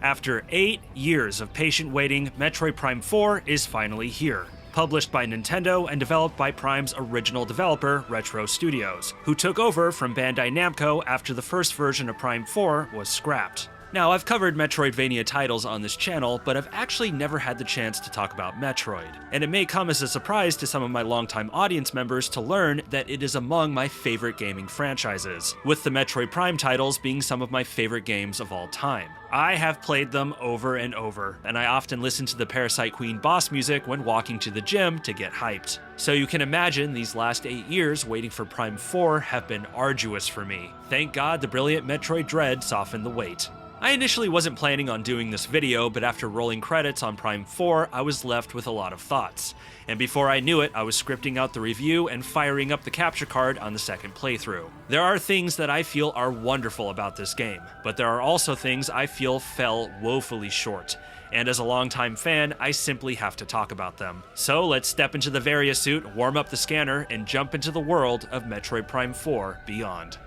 After 8 years of patient waiting, Metroid Prime 4 is finally here. Published by Nintendo and developed by Prime's original developer, Retro Studios, who took over from Bandai Namco after the first version of Prime 4 was scrapped. Now, I've covered Metroidvania titles on this channel, but I've actually never had the chance to talk about Metroid. And it may come as a surprise to some of my longtime audience members to learn that it is among my favorite gaming franchises, with the Metroid Prime titles being some of my favorite games of all time. I have played them over and over, and I often listen to the Parasite Queen boss music when walking to the gym to get hyped. So you can imagine these last 8 years waiting for Prime 4 have been arduous for me. Thank God the brilliant Metroid Dread softened the wait. I initially wasn't planning on doing this video, but after rolling credits on Prime 4, I was left with a lot of thoughts. And before I knew it, I was scripting out the review and firing up the capture card on the second playthrough. There are things that I feel are wonderful about this game, but there are also things I feel fell woefully short. And as a longtime fan, I simply have to talk about them. So let's step into the Varia suit, warm up the scanner, and jump into the world of Metroid Prime 4 Beyond.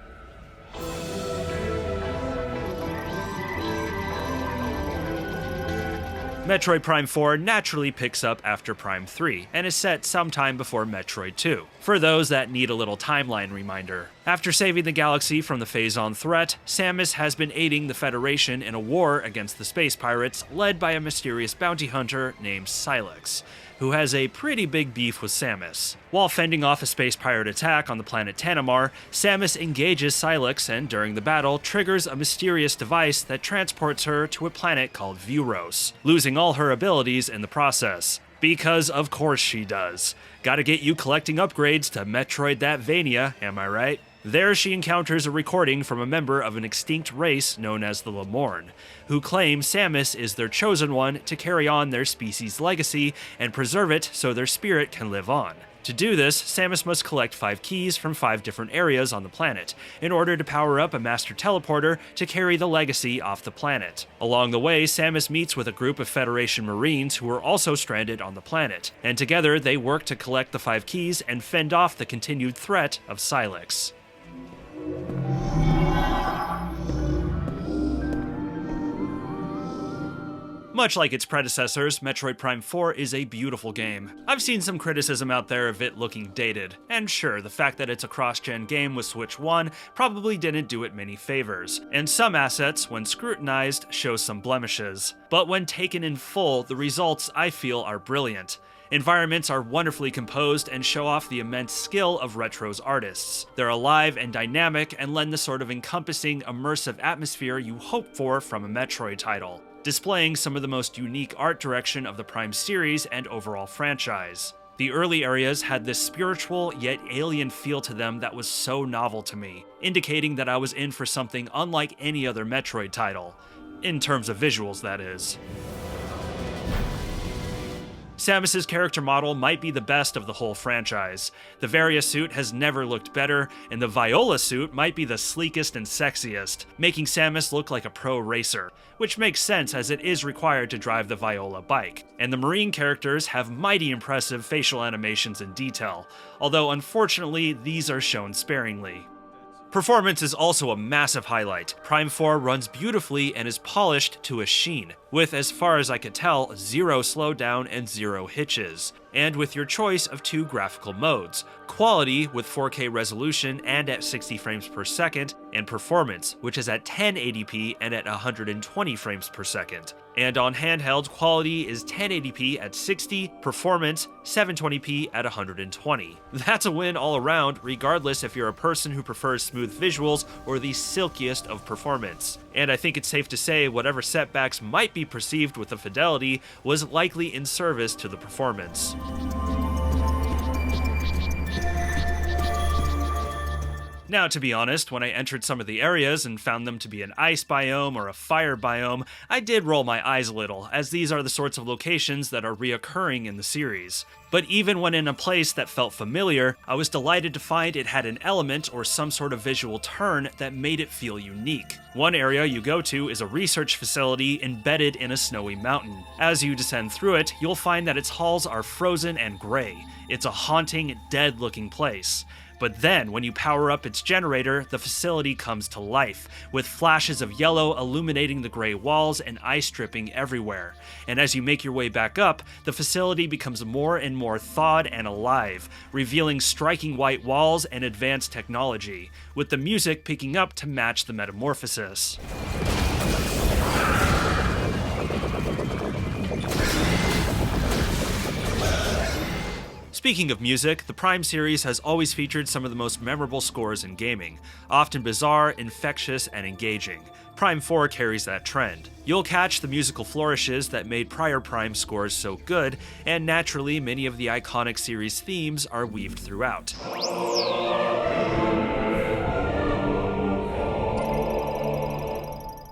Metroid Prime 4 naturally picks up after Prime 3, and is set sometime before Metroid 2, for those that need a little timeline reminder. After saving the galaxy from the Phazon threat, Samus has been aiding the Federation in a war against the space pirates led by a mysterious bounty hunter named Sylux, who has a pretty big beef with Samus. While fending off a space pirate attack on the planet Tanamar, Samus engages Sylux and during the battle triggers a mysterious device that transports her to a planet called Vuros, losing all her abilities in the process. Because of course she does. Gotta get you collecting upgrades to Metroidvania, am I right? There she encounters a recording from a member of an extinct race known as the Lemorn, who claim Samus is their chosen one to carry on their species' legacy and preserve it so their spirit can live on. To do this, Samus must collect 5 keys from 5 different areas on the planet, in order to power up a master teleporter to carry the legacy off the planet. Along the way, Samus meets with a group of Federation Marines who are also stranded on the planet, and together they work to collect the 5 keys and fend off the continued threat of Sylux. Much like its predecessors, Metroid Prime 4 is a beautiful game. I've seen some criticism out there of it looking dated, and sure, the fact that it's a cross-gen game with Switch 1 probably didn't do it many favors, and some assets, when scrutinized, show some blemishes. But when taken in full, the results, I feel, are brilliant. Environments are wonderfully composed and show off the immense skill of Retro's artists. They're alive and dynamic and lend the sort of encompassing, immersive atmosphere you hope for from a Metroid title, displaying some of the most unique art direction of the Prime series and overall franchise. The early areas had this spiritual yet alien feel to them that was so novel to me, indicating that I was in for something unlike any other Metroid title. In terms of visuals, that is. Samus's character model might be the best of the whole franchise. The Varia suit has never looked better, and the Viola suit might be the sleekest and sexiest, making Samus look like a pro racer, which makes sense as it is required to drive the Viola bike. And the Marine characters have mighty impressive facial animations and detail, although unfortunately these are shown sparingly. Performance is also a massive highlight. Prime 4 runs beautifully and is polished to a sheen, with, as far as I could tell, 0 slowdown and 0 hitches, and with your choice of 2 graphical modes: quality with 4K resolution and at 60 frames per second, and performance, which is at 1080p and at 120 frames per second. And on handheld, quality is 1080p at 60, performance 720p at 120. That's a win all around, regardless if you're a person who prefers smooth visuals or the silkiest of performance. And I think it's safe to say whatever setbacks might be perceived with the fidelity was likely in service to the performance. Now, to be honest, when I entered some of the areas and found them to be an ice biome or a fire biome, I did roll my eyes a little, as these are the sorts of locations that are reoccurring in the series. But even when in a place that felt familiar, I was delighted to find it had an element or some sort of visual turn that made it feel unique. One area you go to is a research facility embedded in a snowy mountain. As you descend through it, you'll find that its halls are frozen and gray. It's a haunting, dead-looking place. But then, when you power up its generator, the facility comes to life, with flashes of yellow illuminating the gray walls and ice dripping everywhere. And as you make your way back up, the facility becomes more and more thawed and alive, revealing striking white walls and advanced technology, with the music picking up to match the metamorphosis. Speaking of music, the Prime series has always featured some of the most memorable scores in gaming, often bizarre, infectious, and engaging. Prime 4 carries that trend. You'll catch the musical flourishes that made prior Prime scores so good, and naturally many of the iconic series themes are weaved throughout.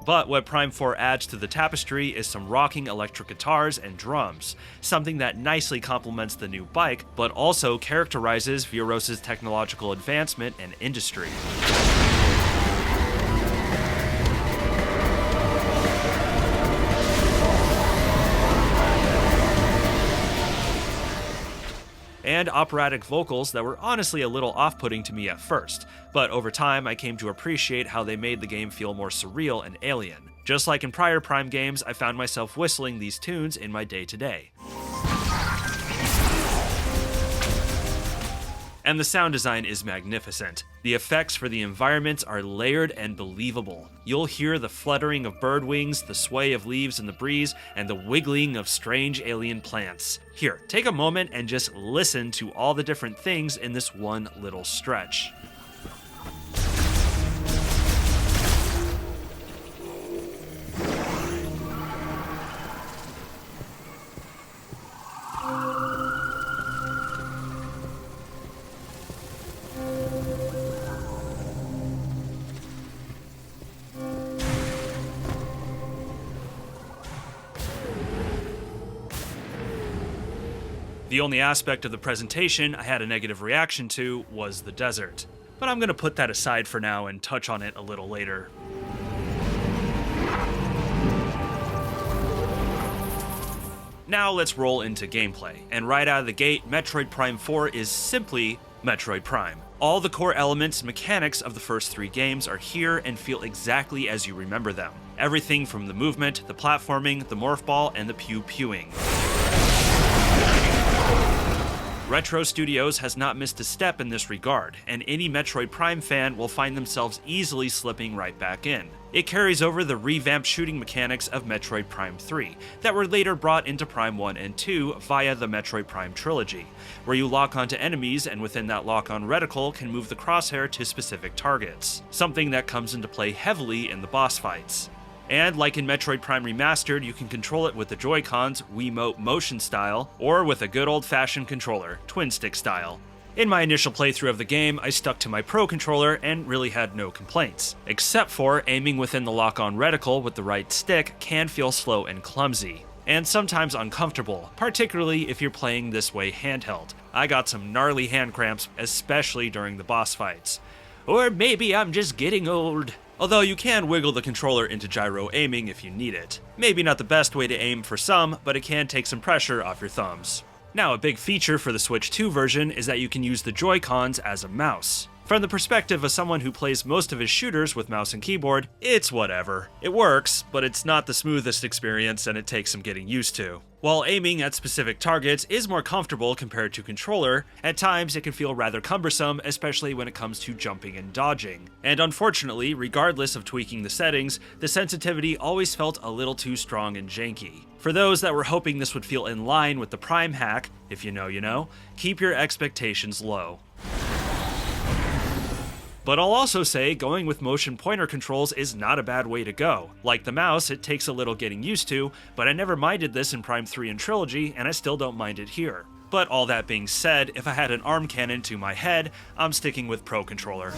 But what Prime 4 adds to the tapestry is some rocking electric guitars and drums, something that nicely complements the new bike, but also characterizes Vioros's technological advancement and industry. And operatic vocals that were honestly a little off-putting to me at first, but over time I came to appreciate how they made the game feel more surreal and alien. Just like in prior Prime games, I found myself whistling these tunes in my day-to-day. And the sound design is magnificent. The effects for the environments are layered and believable. You'll hear the fluttering of bird wings, the sway of leaves in the breeze, and the wiggling of strange alien plants. Here, take a moment and just listen to all the different things in this one little stretch. The only aspect of the presentation I had a negative reaction to was the desert, but I'm going to put that aside for now and touch on it a little later. Now let's roll into gameplay, and right out of the gate, Metroid Prime 4 is simply Metroid Prime. All the core elements and mechanics of the first 3 games are here and feel exactly as you remember them. Everything from the movement, the platforming, the morph ball, and the pew-pewing. Retro Studios has not missed a step in this regard, and any Metroid Prime fan will find themselves easily slipping right back in. It carries over the revamped shooting mechanics of Metroid Prime 3, that were later brought into Prime 1 and 2 via the Metroid Prime trilogy, where you lock onto enemies and within that lock-on reticle can move the crosshair to specific targets, something that comes into play heavily in the boss fights. And like in Metroid Prime Remastered, you can control it with the Joy-Cons Wiimote motion style, or with a good old-fashioned controller, twin-stick style. In my initial playthrough of the game, I stuck to my Pro controller and really had no complaints, except for aiming within the lock-on reticle with the right stick can feel slow and clumsy, and sometimes uncomfortable, particularly if you're playing this way handheld. I got some gnarly hand cramps, especially during the boss fights. Or maybe I'm just getting old. Although you can wiggle the controller into gyro aiming if you need it. Maybe not the best way to aim for some, but it can take some pressure off your thumbs. Now, a big feature for the Switch 2 version is that you can use the Joy-Cons as a mouse. From the perspective of someone who plays most of his shooters with mouse and keyboard, it's whatever. It works, but it's not the smoothest experience and it takes some getting used to. While aiming at specific targets is more comfortable compared to controller, at times it can feel rather cumbersome, especially when it comes to jumping and dodging. And unfortunately, regardless of tweaking the settings, the sensitivity always felt a little too strong and janky. For those that were hoping this would feel in line with the Prime hack, if you know you know, keep your expectations low. But I'll also say going with motion pointer controls is not a bad way to go. Like the mouse, it takes a little getting used to, but I never minded this in Prime 3 and Trilogy, and I still don't mind it here. But all that being said, if I had an arm cannon to my head, I'm sticking with Pro Controller.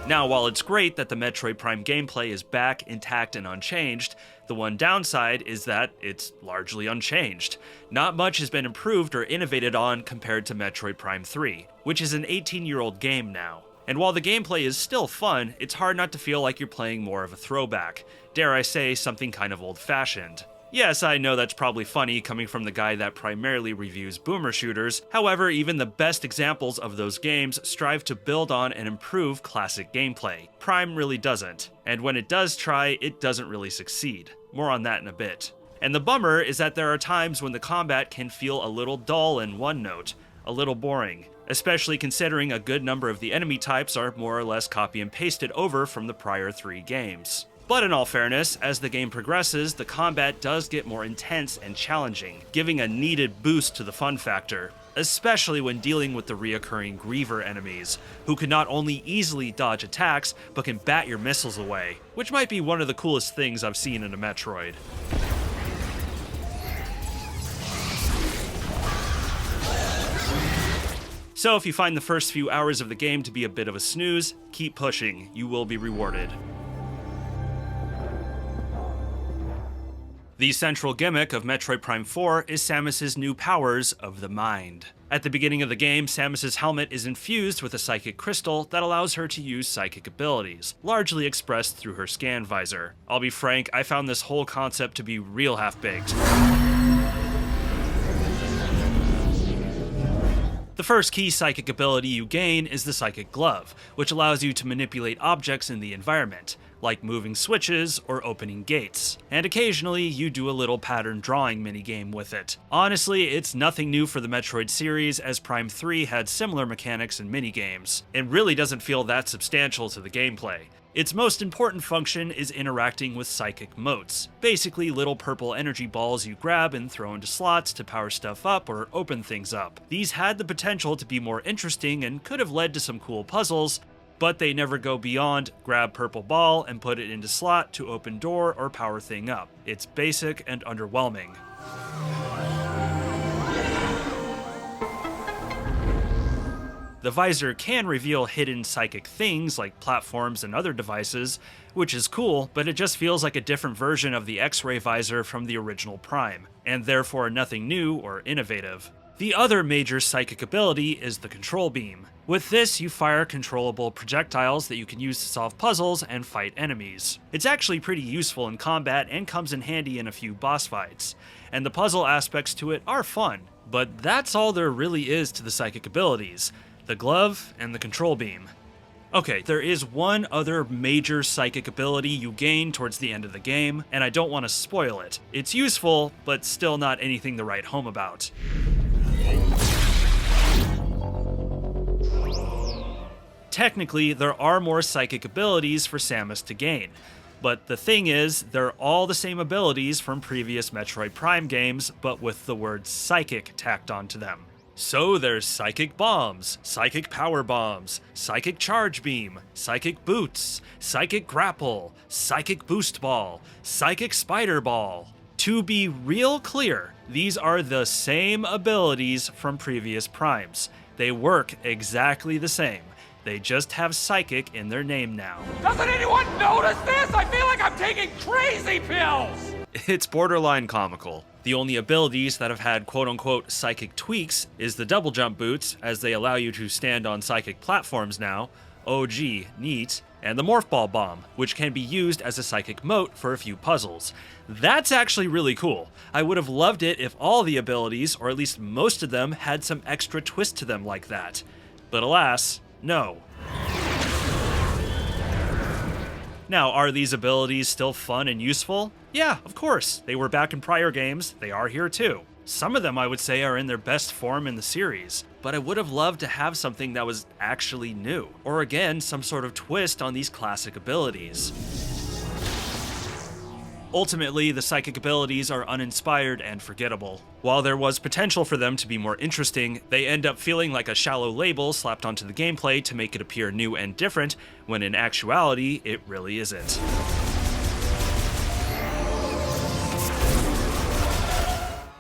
Now, while it's great that the Metroid Prime gameplay is back, intact, and unchanged, the one downside is that it's largely unchanged. Not much has been improved or innovated on compared to Metroid Prime 3, which is an 18-year-old game now. And while the gameplay is still fun, it's hard not to feel like you're playing more of a throwback. Dare I say, something kind of old-fashioned. Yes, I know that's probably funny coming from the guy that primarily reviews boomer shooters. However, even the best examples of those games strive to build on and improve classic gameplay. Prime really doesn't, and when it does try, it doesn't really succeed. More on that in a bit. And the bummer is that there are times when the combat can feel a little dull and one-note, a little boring, especially considering a good number of the enemy types are more or less copy and pasted over from the prior 3 games. But in all fairness, as the game progresses, the combat does get more intense and challenging, giving a needed boost to the fun factor, especially when dealing with the reoccurring Griever enemies, who can not only easily dodge attacks, but can bat your missiles away, which might be one of the coolest things I've seen in a Metroid. So if you find the first few hours of the game to be a bit of a snooze, keep pushing, you will be rewarded. The central gimmick of Metroid Prime 4 is Samus's new powers of the mind. At the beginning of the game, Samus's helmet is infused with a psychic crystal that allows her to use psychic abilities, largely expressed through her scan visor. I'll be frank, I found this whole concept to be real half-baked. The first key psychic ability you gain is the Psychic Glove, which allows you to manipulate objects in the environment, like moving switches or opening gates, and occasionally you do a little pattern drawing minigame with it. Honestly, it's nothing new for the Metroid series, as Prime 3 had similar mechanics and minigames. It really doesn't feel that substantial to the gameplay. Its most important function is interacting with psychic motes, basically little purple energy balls you grab and throw into slots to power stuff up or open things up. These had the potential to be more interesting and could have led to some cool puzzles, but they never go beyond grab purple ball and put it into slot to open door or power thing up. It's basic and underwhelming. The visor can reveal hidden psychic things like platforms and other devices, which is cool, but it just feels like a different version of the X-ray visor from the original Prime, and therefore nothing new or innovative. The other major psychic ability is the Control Beam. With this, you fire controllable projectiles that you can use to solve puzzles and fight enemies. It's actually pretty useful in combat and comes in handy in a few boss fights, and the puzzle aspects to it are fun. But that's all there really is to the psychic abilities: the glove and the Control Beam. Okay, there is one other major psychic ability you gain towards the end of the game, and I don't want to spoil it. It's useful, but still not anything to write home about. Technically, there are more psychic abilities for Samus to gain, but the thing is, they're all the same abilities from previous Metroid Prime games, but with the word psychic tacked onto them. So there's Psychic Bombs, Psychic Power Bombs, Psychic Charge Beam, Psychic Boots, Psychic Grapple, Psychic Boost Ball, Psychic Spider Ball. To be real clear, these are the same abilities from previous Primes. They work exactly the same. They just have Psychic in their name now. Doesn't anyone notice this? I feel like I'm taking crazy pills! It's borderline comical. The only abilities that have had quote-unquote psychic tweaks is the double jump boots, as they allow you to stand on psychic platforms now. Oh gee, neat. And the Morph Ball Bomb, which can be used as a psychic mote for a few puzzles. That's actually really cool. I would have loved it if all the abilities, or at least most of them, had some extra twist to them like that. But alas, no. Now, are these abilities still fun and useful? Yeah, of course. They were back in prior games, they are here too. Some of them I would say are in their best form in the series, but I would have loved to have something that was actually new, or again, some sort of twist on these classic abilities. Ultimately, the psychic abilities are uninspired and forgettable. While there was potential for them to be more interesting, they end up feeling like a shallow label slapped onto the gameplay to make it appear new and different, when in actuality, it really isn't.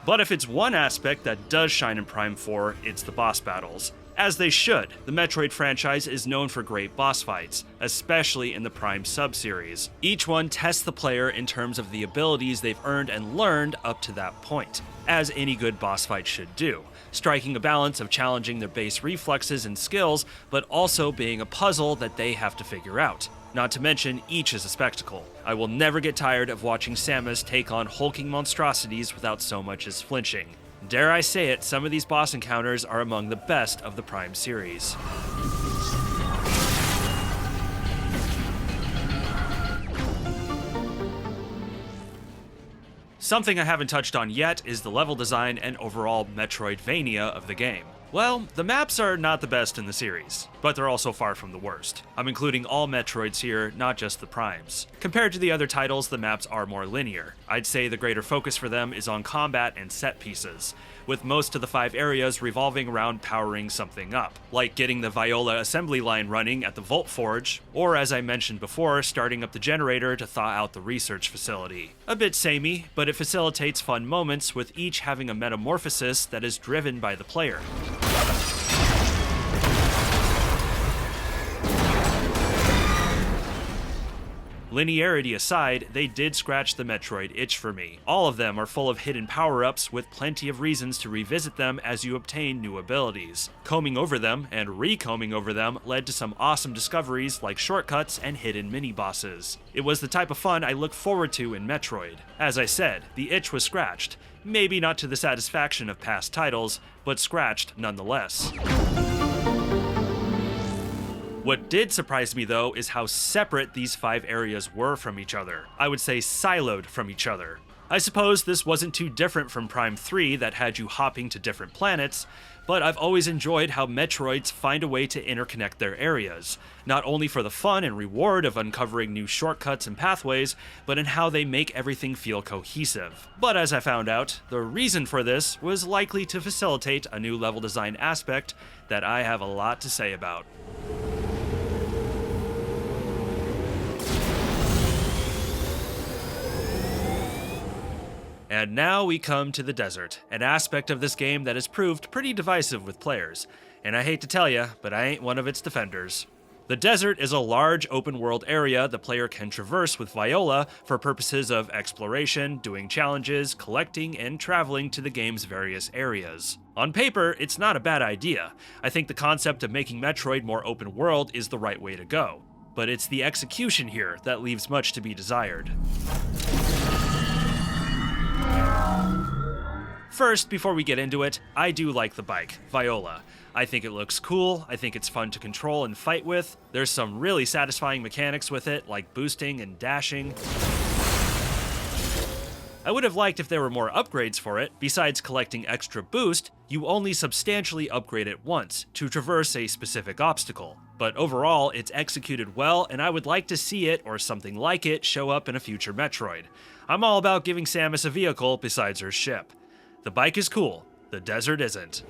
But if it's one aspect that does shine in Prime 4, it's the boss battles. As they should. The Metroid franchise is known for great boss fights, especially in the Prime sub-series. Each one tests the player in terms of the abilities they've earned and learned up to that point, as any good boss fight should do, striking a balance of challenging their base reflexes and skills, but also being a puzzle that they have to figure out. Not to mention, each is a spectacle. I will never get tired of watching Samus take on hulking monstrosities without so much as flinching. Dare I say it, some of these boss encounters are among the best of the Prime series. Something I haven't touched on yet is the level design and overall Metroidvania of the game. Well, the maps are not the best in the series, but they're also far from the worst. I'm including all Metroids here, not just the Primes. Compared to the other titles, the maps are more linear. I'd say the greater focus for them is on combat and set pieces, with most of the 5 areas revolving around powering something up, like getting the Viola assembly line running at the Volt Forge, or as I mentioned before, starting up the generator to thaw out the research facility. A bit samey, but it facilitates fun moments, with each having a metamorphosis that is driven by the player. Linearity aside, they did scratch the Metroid itch for me. All of them are full of hidden power-ups with plenty of reasons to revisit them as you obtain new abilities. Combing over them, and re-combing over them, led to some awesome discoveries like shortcuts and hidden mini-bosses. It was the type of fun I look forward to in Metroid. As I said, the itch was scratched. Maybe not to the satisfaction of past titles, but scratched nonetheless. What did surprise me though is how separate these 5 areas were from each other. I would say siloed from each other. I suppose this wasn't too different from Prime 3 that had you hopping to different planets, but I've always enjoyed how Metroids find a way to interconnect their areas, not only for the fun and reward of uncovering new shortcuts and pathways, but in how they make everything feel cohesive. But as I found out, the reason for this was likely to facilitate a new level design aspect that I have a lot to say about. And now we come to the desert, an aspect of this game that has proved pretty divisive with players, and I hate to tell ya, but I ain't one of its defenders. The desert is a large open-world area the player can traverse with Viola for purposes of exploration, doing challenges, collecting, and traveling to the game's various areas. On paper, it's not a bad idea. I think the concept of making Metroid more open-world is the right way to go, but it's the execution here that leaves much to be desired. First, before we get into it, I do like the bike, Viola. I think it looks cool, I think it's fun to control and fight with. There's some really satisfying mechanics with it, like boosting and dashing. I would have liked if there were more upgrades for it. Besides collecting extra boost, you only substantially upgrade it once, to traverse a specific obstacle. But overall, it's executed well, and I would like to see it, or something like it, show up in a future Metroid. I'm all about giving Samus a vehicle besides her ship. The bike is cool, the desert isn't.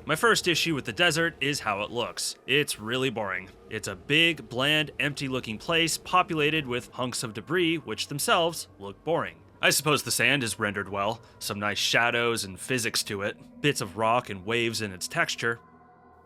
My first issue with the desert is how it looks. It's really boring. It's a big, bland, empty-looking place populated with hunks of debris which themselves look boring. I suppose the sand is rendered well, some nice shadows and physics to it, bits of rock and waves in its texture.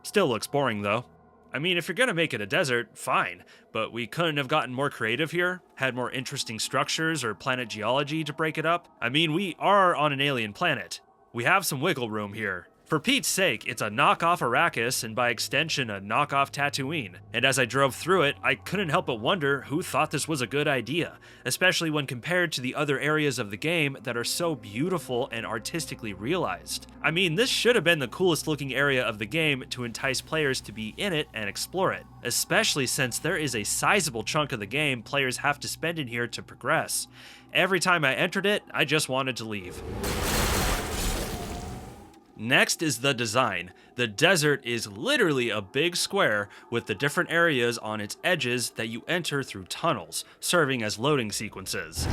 Still looks boring though. I mean, if you're gonna make it a desert, fine, but we couldn't have gotten more creative here? Had more interesting structures or planet geology to break it up? I mean, we are on an alien planet. We have some wiggle room here. For Pete's sake, it's a knockoff Arrakis and by extension a knockoff Tatooine. And as I drove through it, I couldn't help but wonder who thought this was a good idea, especially when compared to the other areas of the game that are so beautiful and artistically realized. I mean, this should have been the coolest looking area of the game to entice players to be in it and explore it, especially since there is a sizable chunk of the game players have to spend in here to progress. Every time I entered it, I just wanted to leave. Next is the design. The desert is literally a big square with the different areas on its edges that you enter through tunnels, serving as loading sequences.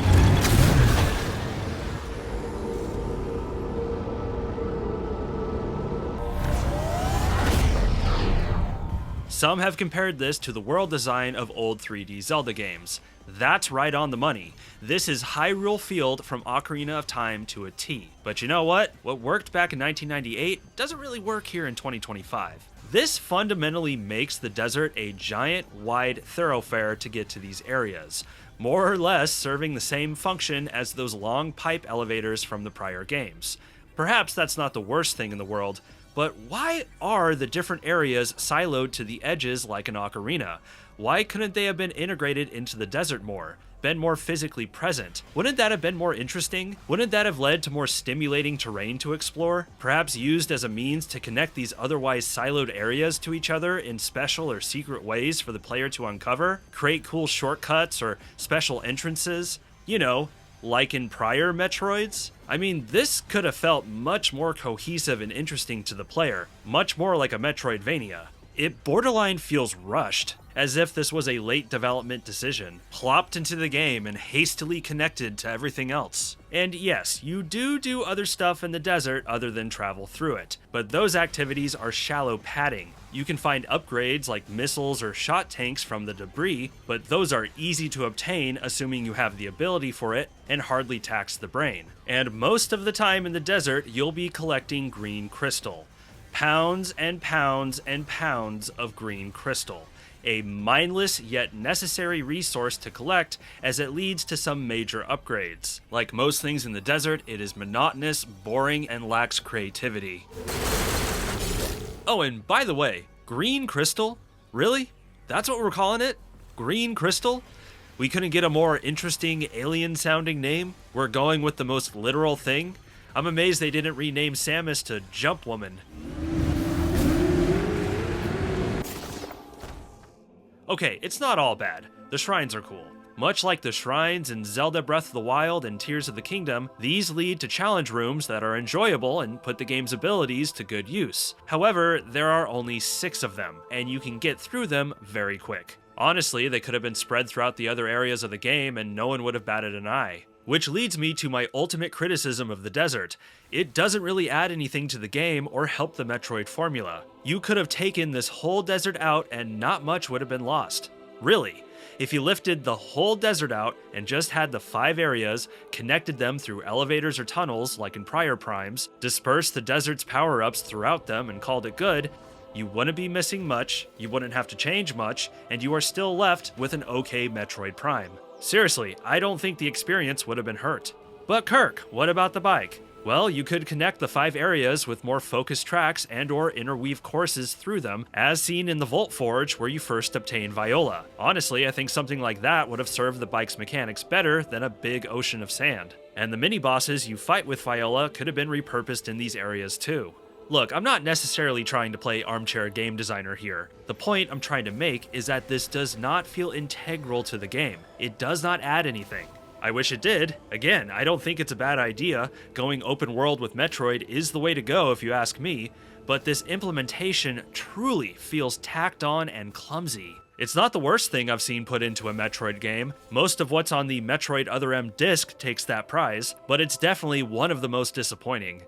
Some have compared this to the world design of old 3D Zelda games. That's right on the money. This is Hyrule Field from Ocarina of Time to a T. But you know what? What worked back in 1998 doesn't really work here in 2025. This fundamentally makes the desert a giant, wide thoroughfare to get to these areas, more or less serving the same function as those long pipe elevators from the prior games. Perhaps that's not the worst thing in the world, But why are the different areas siloed to the edges like an ocarina? Why couldn't they have been integrated into the desert more? Been more physically present? Wouldn't that have been more interesting? Wouldn't that have led to more stimulating terrain to explore? Perhaps used as a means to connect these otherwise siloed areas to each other in special or secret ways for the player to uncover? Create cool shortcuts or special entrances? You know, like in prior Metroids? I mean, this could have felt much more cohesive and interesting to the player, much more like a Metroidvania. It borderline feels rushed, as if this was a late development decision, plopped into the game and hastily connected to everything else. And yes, you do other stuff in the desert other than travel through it, but those activities are shallow padding. You can find upgrades like missiles or shot tanks from the debris, but those are easy to obtain assuming you have the ability for it and hardly tax the brain. And most of the time in the desert, you'll be collecting green crystal. Pounds and pounds and pounds of green crystal. A mindless yet necessary resource to collect as it leads to some major upgrades. Like most things in the desert, it is monotonous, boring, and lacks creativity. Oh, and by the way, green crystal? Really? That's what we're calling it? Green crystal? We couldn't get a more interesting alien-sounding name? We're going with the most literal thing? I'm amazed they didn't rename Samus to Jump Woman. Okay, it's not all bad. The shrines are cool. Much like the shrines in Zelda Breath of the Wild and Tears of the Kingdom, these lead to challenge rooms that are enjoyable and put the game's abilities to good use. However, there are only 6 of them, and you can get through them very quick. Honestly, they could have been spread throughout the other areas of the game and no one would have batted an eye. Which leads me to my ultimate criticism of the desert. It doesn't really add anything to the game or help the Metroid formula. You could have taken this whole desert out and not much would have been lost. Really. If you lifted the whole desert out and just had the 5 areas, connected them through elevators or tunnels like in prior primes, dispersed the desert's power-ups throughout them and called it good, you wouldn't be missing much, you wouldn't have to change much, and you are still left with an okay Metroid Prime. Seriously, I don't think the experience would have been hurt. But Kirk, what about the bike? Well, you could connect the 5 areas with more focused tracks and or interweave courses through them, as seen in the Volt Forge where you first obtain Viola. Honestly, I think something like that would have served the bike's mechanics better than a big ocean of sand. And the mini-bosses you fight with Viola could have been repurposed in these areas too. Look, I'm not necessarily trying to play armchair game designer here. The point I'm trying to make is that this does not feel integral to the game. It does not add anything. I wish it did. Again, I don't think it's a bad idea. Going open world with Metroid is the way to go if you ask me, but this implementation truly feels tacked on and clumsy. It's not the worst thing I've seen put into a Metroid game. Most of what's on the Metroid Other M disc takes that prize, but it's definitely one of the most disappointing.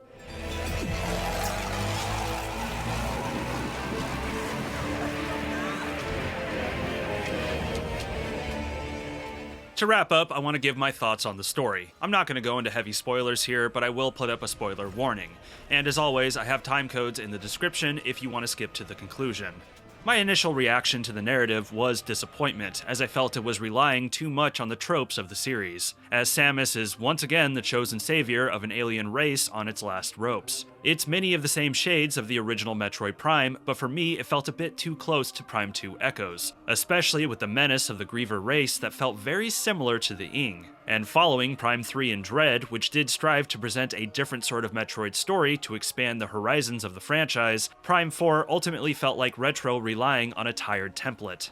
To wrap up, I want to give my thoughts on the story. I'm not going to go into heavy spoilers here, but I will put up a spoiler warning. And as always, I have timecodes in the description if you want to skip to the conclusion. My initial reaction to the narrative was disappointment, as I felt it was relying too much on the tropes of the series, as Samus is once again the chosen savior of an alien race on its last ropes. It's many of the same shades of the original Metroid Prime, but for me it felt a bit too close to Prime 2 echoes, especially with the menace of the Griever race that felt very similar to the Ing. And following Prime 3 and Dread, which did strive to present a different sort of Metroid story to expand the horizons of the franchise, Prime 4 ultimately felt like Retro relying on a tired template.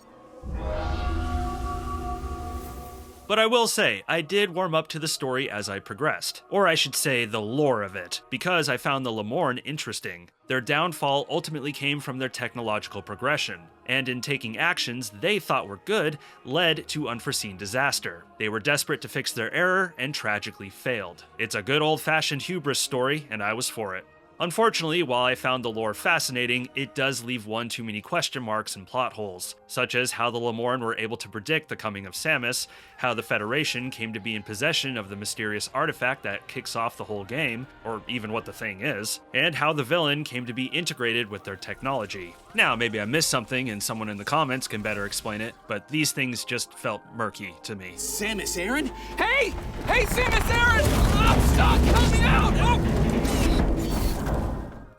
But I will say, I did warm up to the story as I progressed. Or I should say, the lore of it, because I found the Lemorn interesting. Their downfall ultimately came from their technological progression, and in taking actions they thought were good, led to unforeseen disaster. They were desperate to fix their error, and tragically failed. It's a good old-fashioned hubris story, and I was for it. Unfortunately, while I found the lore fascinating, it does leave one too many question marks and plot holes, such as how the Lemorn were able to predict the coming of Samus, how the Federation came to be in possession of the mysterious artifact that kicks off the whole game, or even what the thing is, and how the villain came to be integrated with their technology. Now, maybe I missed something and someone in the comments can better explain it, but these things just felt murky to me. Samus Aran? Hey! Hey, Samus Aran! I'm stuck! Help me out! Oh!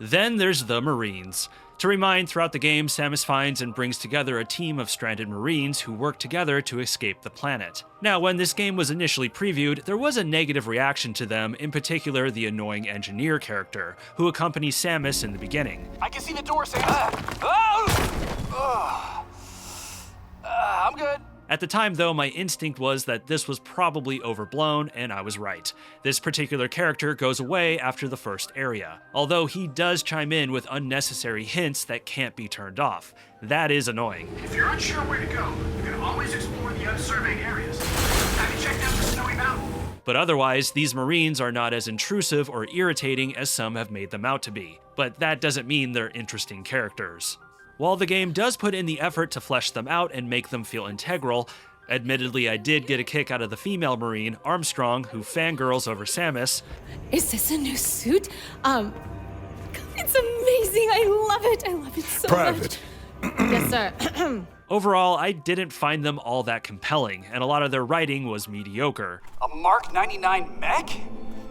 Then there's the Marines. To remind, throughout the game, Samus finds and brings together a team of stranded Marines who work together to escape the planet. Now, when this game was initially previewed, there was a negative reaction to them, in particular the annoying engineer character, who accompanies Samus in the beginning. I can see the door, Samus. I'm good. At the time, though, my instinct was that this was probably overblown, and I was right. This particular character goes away after the first area, although he does chime in with unnecessary hints that can't be turned off. That is annoying. If you're unsure where to go, you can always explore the unsurveyed areas. Have you checked out the Snowy Mountain? But otherwise, these Marines are not as intrusive or irritating as some have made them out to be. But that doesn't mean they're interesting characters. While the game does put in the effort to flesh them out and make them feel integral, admittedly I did get a kick out of the female Marine, Armstrong, who fangirls over Samus. Is this a new suit? It's amazing. I love it. I love it so Private. much. Yes, sir. Overall, I didn't find them all that compelling, and a lot of their writing was mediocre. A Mark 99 mech?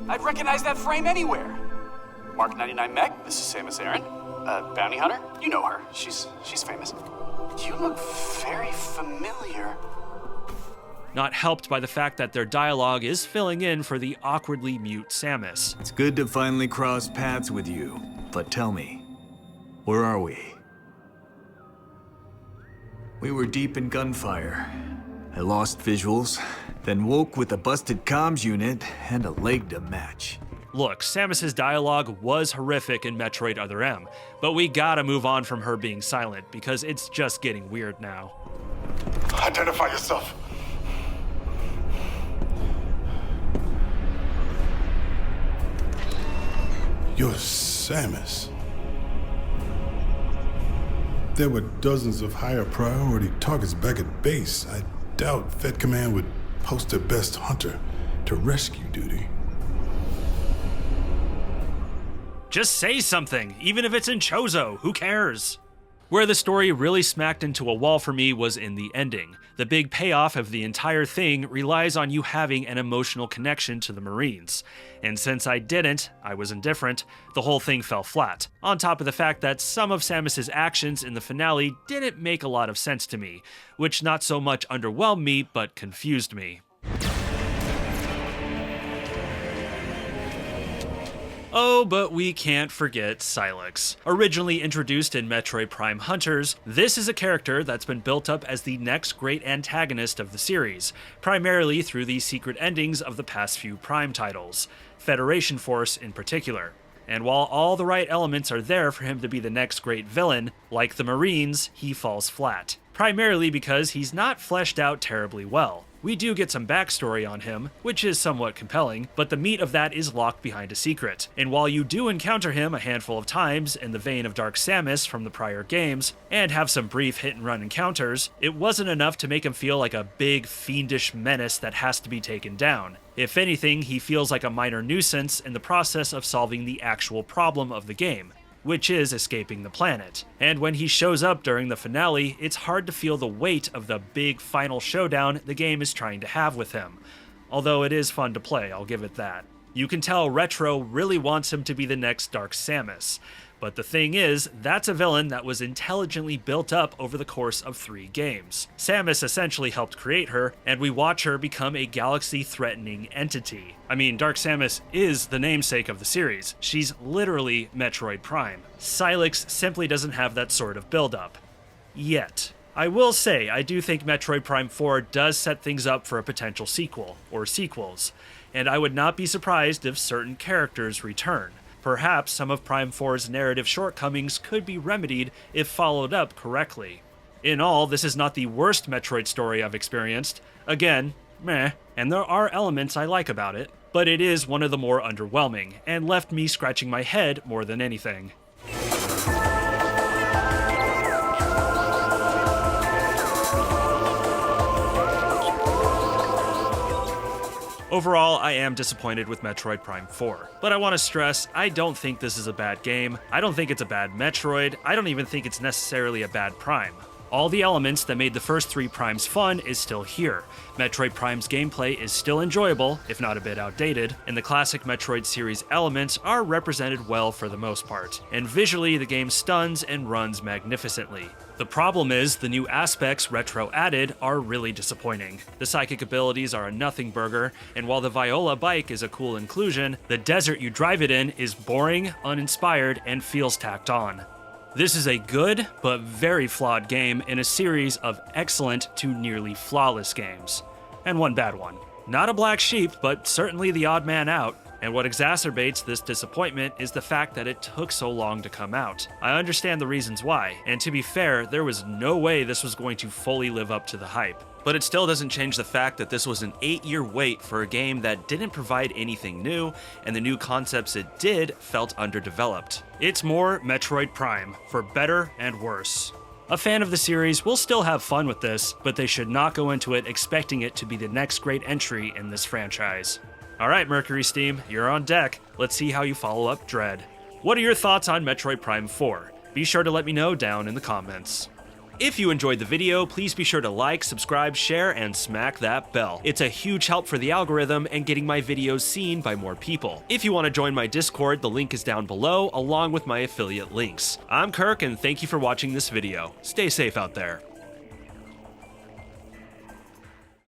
I'd recognize that frame anywhere. Mark 99 mech, this is Samus Aran. Bounty hunter? You know her. She's famous. You look very familiar. Not helped by the fact that their dialogue is filling in for the awkwardly mute Samus. It's good to finally cross paths with you, but tell me, where are we? We were deep in gunfire. I lost visuals, then woke with a busted comms unit and a leg to match. Look, Samus's dialogue was horrific in Metroid Other M, but we gotta move on from her being silent because it's just getting weird now. Identify yourself. You're Samus. There were dozens of higher priority targets back at base. I doubt Fed Command would post their best hunter to rescue duty. Just say something, even if it's in Chozo, who cares? Where the story really smacked into a wall for me was in the ending. The big payoff of the entire thing relies on you having an emotional connection to the Marines. And since I didn't, I was indifferent, the whole thing fell flat. On top of the fact that some of Samus's actions in the finale didn't make a lot of sense to me, which not so much underwhelmed me, but confused me. Oh, but we can't forget Sylux. Originally introduced in Metroid Prime Hunters, this is a character that's been built up as the next great antagonist of the series, primarily through the secret endings of the past few Prime titles, Federation Force in particular. And while all the right elements are there for him to be the next great villain, like the Marines, he falls flat. Primarily because he's not fleshed out terribly well. We do get some backstory on him, which is somewhat compelling, but the meat of that is locked behind a secret. And while you do encounter him a handful of times in the vein of Dark Samus from the prior games, and have some brief hit-and-run encounters, it wasn't enough to make him feel like a big, fiendish menace that has to be taken down. If anything, he feels like a minor nuisance in the process of solving the actual problem of the game, which is escaping the planet. And when he shows up during the finale, it's hard to feel the weight of the big final showdown the game is trying to have with him. Although it is fun to play, I'll give it that. You can tell Retro really wants him to be the next Dark Samus. But the thing is, that's a villain that was intelligently built up over the course of 3 games. Samus essentially helped create her, and we watch her become a galaxy-threatening entity. I mean, Dark Samus is the namesake of the series. She's literally Metroid Prime. Sylux simply doesn't have that sort of build-up. Yet. I will say, I do think Metroid Prime 4 does set things up for a potential sequel, or sequels, and I would not be surprised if certain characters return. Perhaps some of Prime 4's narrative shortcomings could be remedied if followed up correctly. In all, this is not the worst Metroid story I've experienced. Again, meh, and there are elements I like about it, but it is one of the more underwhelming, and left me scratching my head more than anything. Overall, I am disappointed with Metroid Prime 4, but I want to stress, I don't think this is a bad game, I don't think it's a bad Metroid, I don't even think it's necessarily a bad Prime. All the elements that made the first 3 Primes fun is still here. Metroid Prime's gameplay is still enjoyable, if not a bit outdated, and the classic Metroid series elements are represented well for the most part, and visually the game stuns and runs magnificently. The problem is, the new aspects Retro added are really disappointing. The psychic abilities are a nothing burger, and while the Viola bike is a cool inclusion, the desert you drive it in is boring, uninspired, and feels tacked on. This is a good, but very flawed game in a series of excellent to nearly flawless games. And one bad one. Not a black sheep, but certainly the odd man out. And what exacerbates this disappointment is the fact that it took so long to come out. I understand the reasons why, and to be fair, there was no way this was going to fully live up to the hype. But it still doesn't change the fact that this was an 8-year wait for a game that didn't provide anything new, and the new concepts it did felt underdeveloped. It's more Metroid Prime, for better and worse. A fan of the series will still have fun with this, but they should not go into it expecting it to be the next great entry in this franchise. Alright, Mercury Steam, you're on deck. Let's see how you follow up Dread. What are your thoughts on Metroid Prime 4? Be sure to let me know down in the comments. If you enjoyed the video, please be sure to like, subscribe, share, and smack that bell. It's a huge help for the algorithm and getting my videos seen by more people. If you want to join my Discord, the link is down below, along with my affiliate links. I'm Kirk, and thank you for watching this video. Stay safe out there.